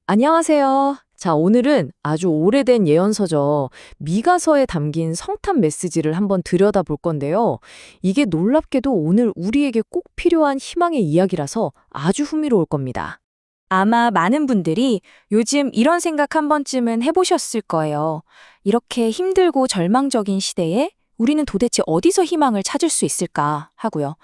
안녕하세요. 자, 오늘은 아주 오래된 예언서죠. 미가서에 담긴 성탄 메시지를 한번 들여다볼 건데요. 이게 놀랍게도 오늘 우리에게 꼭 필요한 희망의 이야기라서 아주 흥미로울 겁니다. 아마 많은 분들이 요즘 이런 생각 한 번쯤은 해보셨을 거예요. 이렇게 힘들고 절망적인 시대에 우리는 도대체 어디서 희망을 찾을 수 있을까 하고요.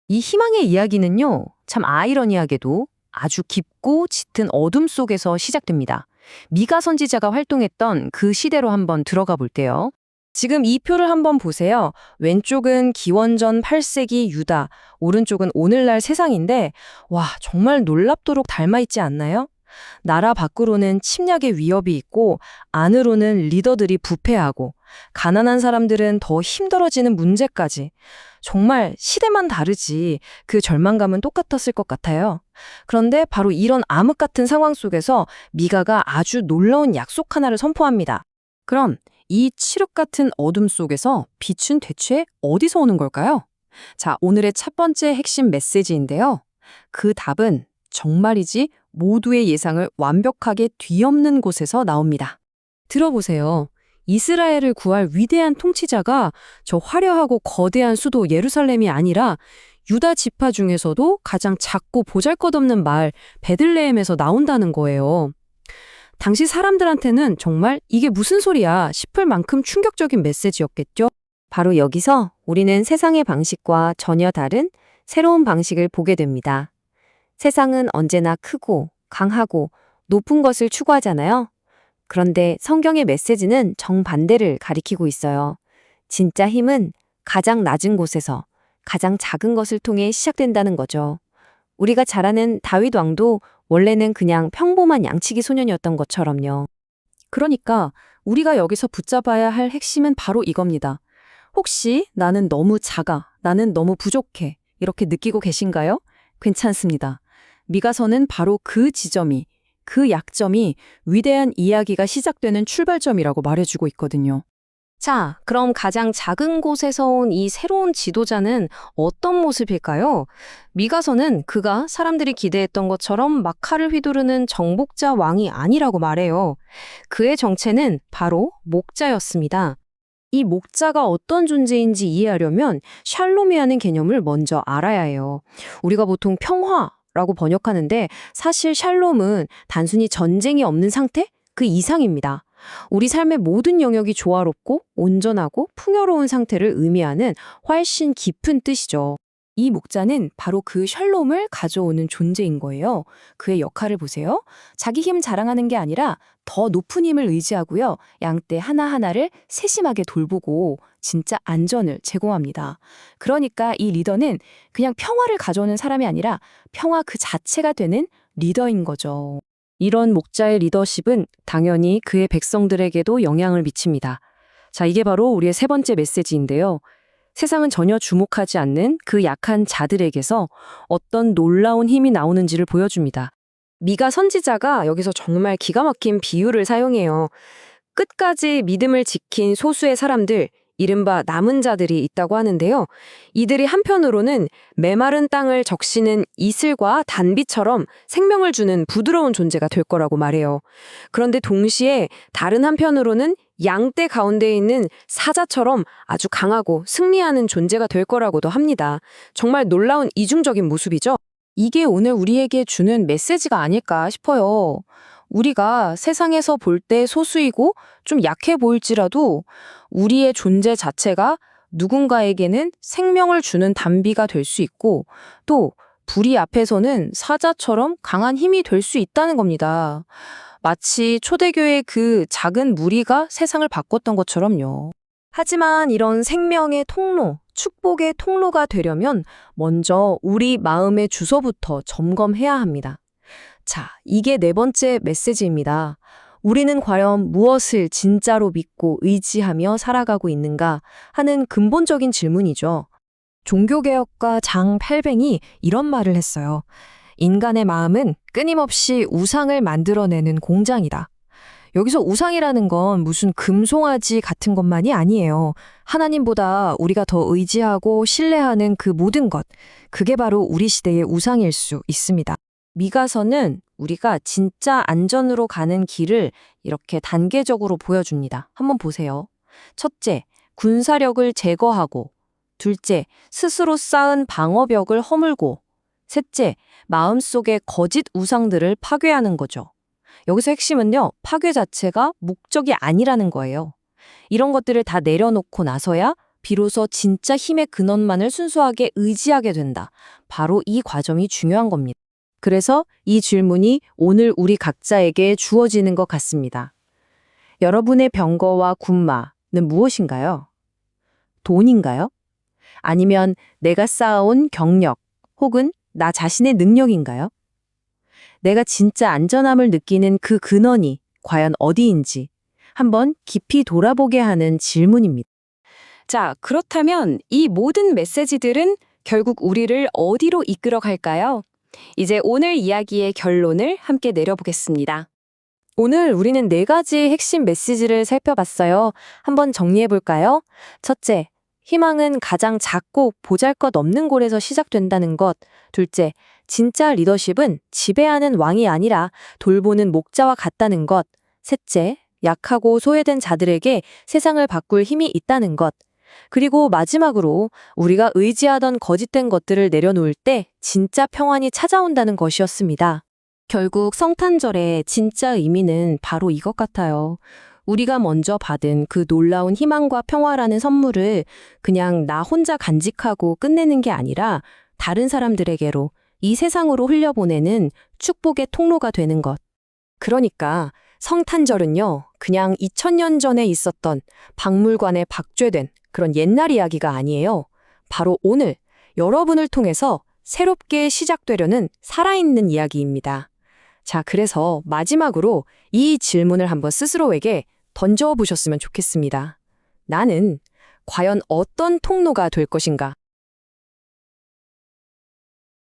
이 희망의 이야기는요, 참 아이러니하게도 아주 깊고 짙은 어둠 속에서 시작됩니다. 미가 선지자가 활동했던 그 시대로 한번 들어가 볼게요. 지금 이 표를 한번 보세요. 왼쪽은 기원전 8세기 유다, 오른쪽은 오늘날 세상인데, 와, 정말 놀랍도록 닮아있지 않나요? 나라 밖으로는 침략의 위협이 있고, 안으로는 리더들이 부패하고, 가난한 사람들은 더 힘들어지는 문제까지. 정말 시대만 다르지 그 절망감은 똑같았을 것 같아요. 그런데 바로 이런 암흑 같은 상황 속에서 미가가 아주 놀라운 약속 하나를 선포합니다. 그럼 이 칠흑 같은 어둠 속에서 빛은 대체 어디서 오는 걸까요? 자, 오늘의 첫 번째 핵심 메시지인데요. 그 답은 정말이지 모두의 예상을 완벽하게 뒤엎는 곳에서 나옵니다. 들어보세요. 이스라엘을 구할 위대한 통치자가 저 화려하고 거대한 수도 예루살렘이 아니라 유다 지파 중에서도 가장 작고 보잘것없는 마을 베들레헴에서 나온다는 거예요. 당시 사람들한테는 정말 이게 무슨 소리야 싶을 만큼 충격적인 메시지였겠죠. 바로 여기서 우리는 세상의 방식과 전혀 다른 새로운 방식을 보게 됩니다. 세상은 언제나 크고 강하고 높은 것을 추구하잖아요. 그런데 성경의 메시지는 정반대를 가리키고 있어요. 진짜 힘은 가장 낮은 곳에서 가장 작은 것을 통해 시작된다는 거죠. 우리가 잘 아는 다윗 왕도 원래는 그냥 평범한 양치기 소년이었던 것처럼요. 그러니까 우리가 여기서 붙잡아야 할 핵심은 바로 이겁니다. 혹시 나는 너무 작아, 나는 너무 부족해 이렇게 느끼고 계신가요? 괜찮습니다. 미가서는 바로 그 지점이 그 약점이 위대한 이야기가 시작되는 출발점이라고 말해주고 있거든요. 자, 그럼 가장 작은 곳에서 온 이 새로운 지도자는 어떤 모습일까요? 미가서는 그가 사람들이 기대했던 것처럼 막 칼을 휘두르는 정복자 왕이 아니라고 말해요. 그의 정체는 바로 목자였습니다. 이 목자가 어떤 존재인지 이해하려면 샬롬이라는 개념을 먼저 알아야 해요. 우리가 보통 평화라고 번역하는데 사실 샬롬은 단순히 전쟁이 없는 상태? 그 이상입니다. 우리 삶의 모든 영역이 조화롭고 온전하고 풍요로운 상태를 의미하는 훨씬 깊은 뜻이죠. 이 목자는 바로 그 샬롬을 가져오는 존재인 거예요. 그의 역할을 보세요. 자기 힘 자랑하는 게 아니라 더 높은 힘을 의지하고요. 양떼 하나하나를 세심하게 돌보고 진짜 안전을 제공합니다. 그러니까 이 리더는 그냥 평화를 가져오는 사람이 아니라 평화 그 자체가 되는 리더인 거죠. 이런 목자의 리더십은 당연히 그의 백성들에게도 영향을 미칩니다. 자, 이게 바로 우리의 세 번째 메시지인데요. 세상은 전혀 주목하지 않는 그 약한 자들에게서 어떤 놀라운 힘이 나오는지를 보여줍니다. 미가 선지자가 여기서 정말 기가 막힌 비유를 사용해요. 끝까지 믿음을 지킨 소수의 사람들, 이른바 남은 자들이 있다고 하는데요. 이들이 한편으로는 메마른 땅을 적시는 이슬과 단비처럼 생명을 주는 부드러운 존재가 될 거라고 말해요. 그런데 동시에 다른 한편으로는 양떼 가운데 있는 사자처럼 아주 강하고 승리하는 존재가 될 거라고도 합니다. 정말 놀라운 이중적인 모습이죠. 이게 오늘 우리에게 주는 메시지가 아닐까 싶어요. 우리가 세상에서 볼 때 소수이고 좀 약해 보일지라도 우리의 존재 자체가 누군가에게는 생명을 주는 단비가 될 수 있고 또 불의 앞에서는 사자처럼 강한 힘이 될 수 있다는 겁니다. 마치 초대교회의 그 작은 무리가 세상을 바꿨던 것처럼요. 하지만 이런 생명의 통로, 축복의 통로가 되려면 먼저 우리 마음의 주소부터 점검해야 합니다. 자, 이게 네 번째 메시지입니다. 우리는 과연 무엇을 진짜로 믿고 의지하며 살아가고 있는가 하는 근본적인 질문이죠. 종교개혁가 장 팔뱅이 이런 말을 했어요. 인간의 마음은 끊임없이 우상을 만들어내는 공장이다. 여기서 우상이라는 건 무슨 금송아지 같은 것만이 아니에요. 하나님보다 우리가 더 의지하고 신뢰하는 그 모든 것, 그게 바로 우리 시대의 우상일 수 있습니다. 미가서는 우리가 진짜 안전으로 가는 길을 이렇게 단계적으로 보여줍니다. 한번 보세요. 첫째, 군사력을 제거하고, 둘째, 스스로 쌓은 방어벽을 허물고, 셋째, 마음속의 거짓 우상들을 파괴하는 거죠. 여기서 핵심은요, 파괴 자체가 목적이 아니라는 거예요. 이런 것들을 다 내려놓고 나서야 비로소 진짜 힘의 근원만을 순수하게 의지하게 된다. 바로 이 과정이 중요한 겁니다. 그래서 이 질문이 오늘 우리 각자에게 주어지는 것 같습니다. 여러분의 병거와 군마는 무엇인가요? 돈인가요? 아니면 내가 쌓아온 경력 혹은 나 자신의 능력인가요? 내가 진짜 안전함을 느끼는 그 근원이 과연 어디인지 한번 깊이 돌아보게 하는 질문입니다. 자, 그렇다면 이 모든 메시지들은 결국 우리를 어디로 이끌어 갈까요? 이제 오늘 이야기의 결론을 함께 내려보겠습니다. 오늘 우리는 4가지 핵심 메시지를 살펴봤어요. 한번 정리해 볼까요? 첫째, 희망은 가장 작고 보잘것없는 곳에서 시작된다는 것. 둘째, 진짜 리더십은 지배하는 왕이 아니라 돌보는 목자와 같다는 것. 셋째, 약하고 소외된 자들에게 세상을 바꿀 힘이 있다는 것. 그리고 마지막으로 우리가 의지하던 거짓된 것들을 내려놓을 때 진짜 평안이 찾아온다는 것이었습니다. 결국 성탄절의 진짜 의미는 바로 이것 같아요. 우리가 먼저 받은 그 놀라운 희망과 평화라는 선물을 그냥 나 혼자 간직하고 끝내는 게 아니라 다른 사람들에게로 이 세상으로 흘려보내는 축복의 통로가 되는 것. 그러니까 성탄절은요, 그냥 2000년 전에 있었던 박물관에 박제된 그런 옛날 이야기가 아니에요. 바로 오늘 여러분을 통해서 새롭게 시작되려는 살아있는 이야기입니다. 자, 그래서 마지막으로 이 질문을 한번 스스로에게 던져보셨으면 좋겠습니다. 나는 과연 어떤 통로가 될 것인가?